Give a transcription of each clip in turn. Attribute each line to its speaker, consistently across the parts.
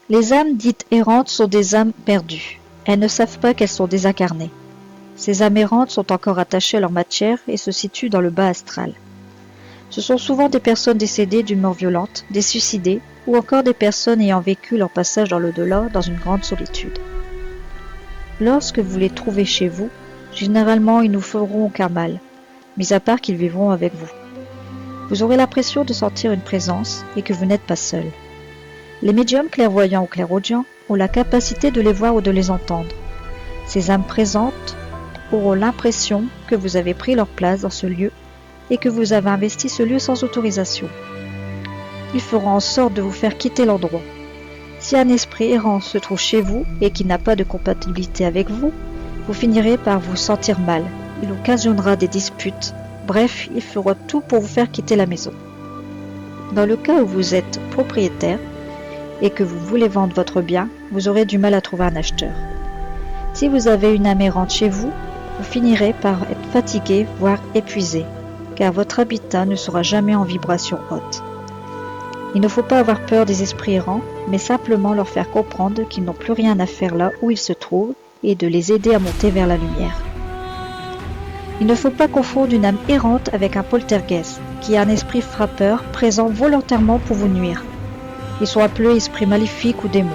Speaker 1: Les âmes dites errantes sont des âmes perdues. Elles ne savent pas qu'elles sont désincarnées. Ces âmes errantes sont encore attachées à leur matière et se situent dans le bas astral. Ce sont souvent des personnes décédées d'une mort violente, des suicidés, ou encore des personnes ayant vécu leur passage dans l'au-delà dans une grande solitude. Lorsque vous les trouvez chez vous, généralement ils ne vous feront aucun mal, mis à part qu'ils vivront avec vous. Vous aurez l'impression de sentir une présence et que vous n'êtes pas seul. Les médiums clairvoyants ou clairaudients ont la capacité de les voir ou de les entendre. Ces âmes présentes auront l'impression que vous avez pris leur place dans ce lieu et que vous avez investi ce lieu sans autorisation. Ils feront en sorte de vous faire quitter l'endroit. Si un esprit errant se trouve chez vous et qui n'a pas de compatibilité avec vous, vous finirez par vous sentir mal. Il occasionnera des disputes. Bref, il fera tout pour vous faire quitter la maison. Dans le cas où vous êtes propriétaire et que vous voulez vendre votre bien, vous aurez du mal à trouver un acheteur. Si vous avez une âme errante chez vous, vous finirez par être fatigué, voire épuisé, car votre habitat ne sera jamais en vibration haute. Il ne faut pas avoir peur des esprits errants, mais simplement leur faire comprendre qu'ils n'ont plus rien à faire là où ils se trouvent et de les aider à monter vers la lumière. Il ne faut pas confondre une âme errante avec un poltergeist, qui est un esprit frappeur présent volontairement pour vous nuire. Ils sont appelés esprits maléfiques ou démons.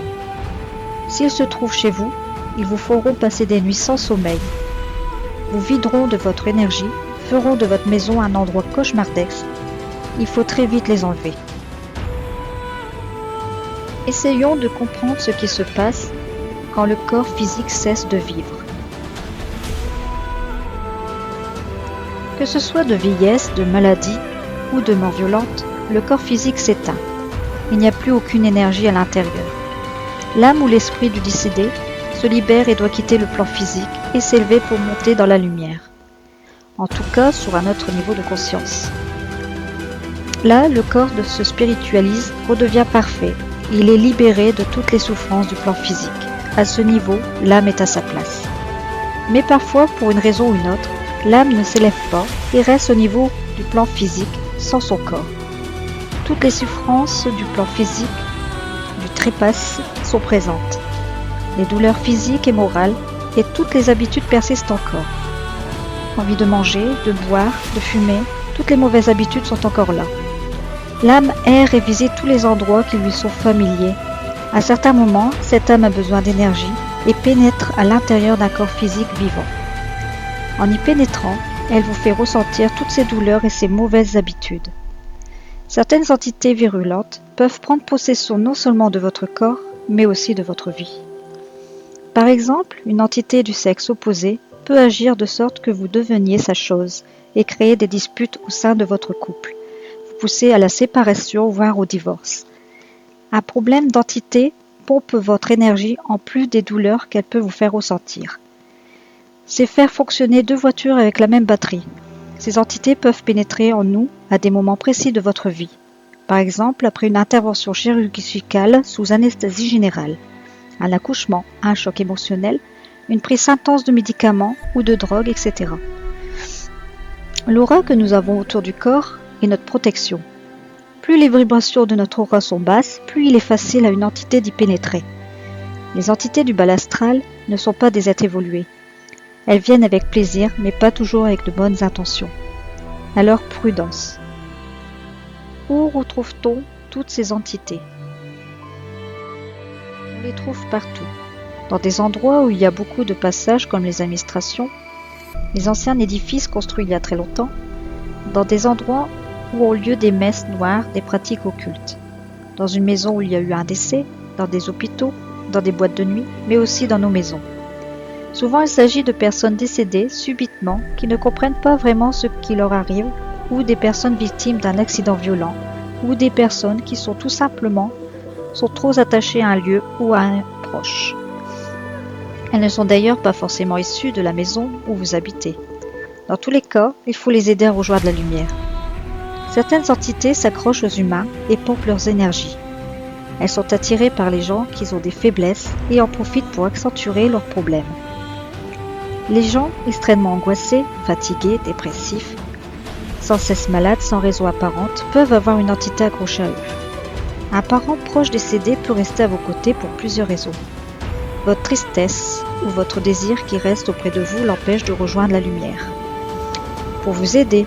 Speaker 1: S'ils se trouvent chez vous, ils vous feront passer des nuits sans sommeil, vous videront de votre énergie, feront de votre maison un endroit cauchemardesque. Il faut très vite les enlever. Essayons de comprendre ce qui se passe quand le corps physique cesse de vivre. Que ce soit de vieillesse, de maladie ou de mort violente, le corps physique s'éteint. Il n'y a plus aucune énergie à l'intérieur. L'âme ou l'esprit du décédé se libère et doit quitter le plan physique et s'élever pour monter dans la lumière. En tout cas, sur un autre niveau de conscience. Là, le corps se spiritualise, redevient parfait. Il est libéré de toutes les souffrances du plan physique. À ce niveau, l'âme est à sa place. Mais parfois, pour une raison ou une autre, l'âme ne s'élève pas et reste au niveau du plan physique sans son corps. Toutes les souffrances du plan physique, du trépasse, sont présentes. Les douleurs physiques et morales et toutes les habitudes persistent encore. Envie de manger, de boire, de fumer, toutes les mauvaises habitudes sont encore là. L'âme erre et visite tous les endroits qui lui sont familiers. À certains moments, cette âme a besoin d'énergie et pénètre à l'intérieur d'un corps physique vivant. En y pénétrant, elle vous fait ressentir toutes ces douleurs et ces mauvaises habitudes. Certaines entités virulentes peuvent prendre possession non seulement de votre corps, mais aussi de votre vie. Par exemple, une entité du sexe opposé peut agir de sorte que vous deveniez sa chose et créer des disputes au sein de votre couple, vous pousser à la séparation voire au divorce. Un problème d'entité pompe votre énergie en plus des douleurs qu'elle peut vous faire ressentir. C'est faire fonctionner deux voitures avec la même batterie. Ces entités peuvent pénétrer en nous à des moments précis de votre vie. Par exemple, après une intervention chirurgicale sous anesthésie générale, un accouchement, un choc émotionnel, une prise intense de médicaments ou de drogues, etc. L'aura que nous avons autour du corps est notre protection. Plus les vibrations de notre aura sont basses, plus il est facile à une entité d'y pénétrer. Les entités du bas astral ne sont pas des êtres évolués. Elles viennent avec plaisir, mais pas toujours avec de bonnes intentions. Alors prudence. Où retrouve-t-on toutes ces entités ? On les trouve partout. Dans des endroits où il y a beaucoup de passages comme les administrations, les anciens édifices construits il y a très longtemps, dans des endroits où ont lieu des messes noires, des pratiques occultes, dans une maison où il y a eu un décès, dans des hôpitaux, dans des boîtes de nuit, mais aussi dans nos maisons. Souvent, il s'agit de personnes décédées subitement qui ne comprennent pas vraiment ce qui leur arrive, ou des personnes victimes d'un accident violent, ou des personnes qui sont tout simplement trop attachées à un lieu ou à un proche. Elles ne sont d'ailleurs pas forcément issues de la maison où vous habitez. Dans tous les cas, il faut les aider à rejoindre la lumière. Certaines entités s'accrochent aux humains et pompent leurs énergies. Elles sont attirées par les gens qui ont des faiblesses et en profitent pour accentuer leurs problèmes. Les gens extrêmement angoissés, fatigués, dépressifs, sans cesse malades, sans raison apparente, peuvent avoir une entité accrochée à eux. Un parent proche décédé peut rester à vos côtés pour plusieurs raisons. Votre tristesse ou votre désir qui reste auprès de vous l'empêche de rejoindre la lumière. Pour vous aider,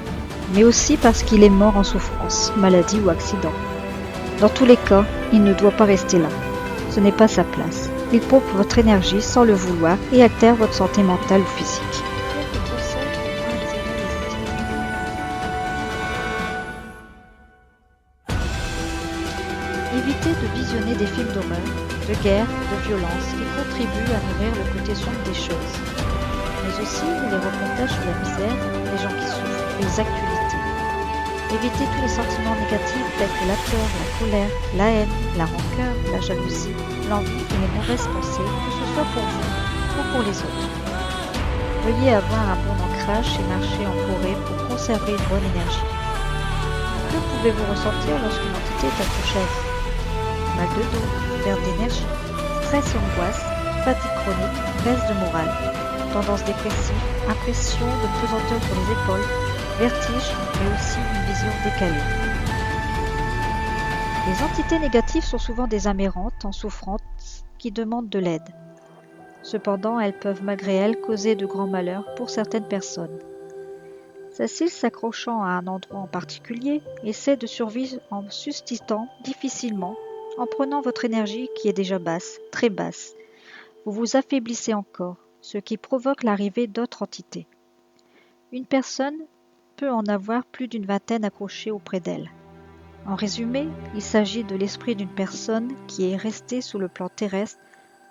Speaker 1: mais aussi parce qu'il est mort en souffrance, maladie ou accident. Dans tous les cas, il ne doit pas rester là. Ce n'est pas sa place. Il pompe votre énergie sans le vouloir et altère votre santé mentale ou physique. Évitez de visionner des films d'horreur, de guerre, de violence qui contribuent à nourrir le côté sombre des choses, mais aussi les reportages sur la misère, les gens qui souffrent, les actualités. Évitez tous les sentiments négatifs tels que la peur, la colère, la haine, la rancœur, la jalousie, l'envie et les mauvaises pensées, que ce soit pour vous ou pour les autres. Veuillez avoir un bon ancrage et marcher en forêt pour conserver une bonne énergie. Que pouvez-vous ressentir lorsqu'une entité est accrochée à vous? Mal de dos, perte d'énergie, stress et angoisse, fatigue chronique, baisse de morale, tendance dépressive, impression de pesanteur sur les épaules, vertige, mais aussi une vision décalée. Les entités négatives sont souvent des âmes errantes en souffrance qui demandent de l'aide. Cependant, elles peuvent malgré elles causer de grands malheurs pour certaines personnes. Celle-ci, s'accrochant à un endroit en particulier, essaie de survivre en subsistant difficilement, en prenant votre énergie qui est déjà basse, très basse. Vous vous affaiblissez encore, ce qui provoque l'arrivée d'autres entités. Une personne peut en avoir plus d'une vingtaine accrochées auprès d'elle. En résumé, il s'agit de l'esprit d'une personne qui est restée sous le plan terrestre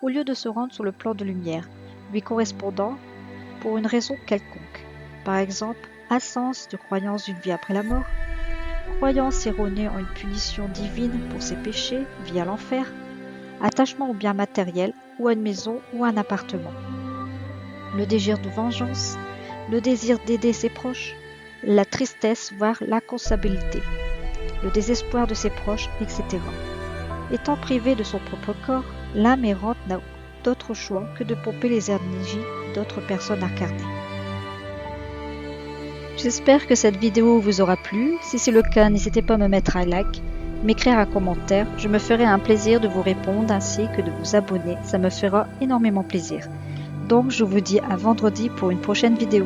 Speaker 1: au lieu de se rendre sur le plan de lumière, lui correspondant pour une raison quelconque. Par exemple, absence de croyance d'une vie après la mort, croyance erronée en une punition divine pour ses péchés via l'enfer, attachement aux biens matériels ou à une maison ou à un appartement, le désir de vengeance, le désir d'aider ses proches, la tristesse voire l'inconsolabilité, le désespoir de ses proches, etc. Étant privé de son propre corps, l'âme errante n'a d'autre choix que de pomper les énergies d'autres personnes incarnées. J'espère que cette vidéo vous aura plu. Si c'est le cas, n'hésitez pas à me mettre un like, m'écrire un commentaire. Je me ferai un plaisir de vous répondre ainsi que de vous abonner. Ça me fera énormément plaisir. Donc je vous dis à vendredi pour une prochaine vidéo.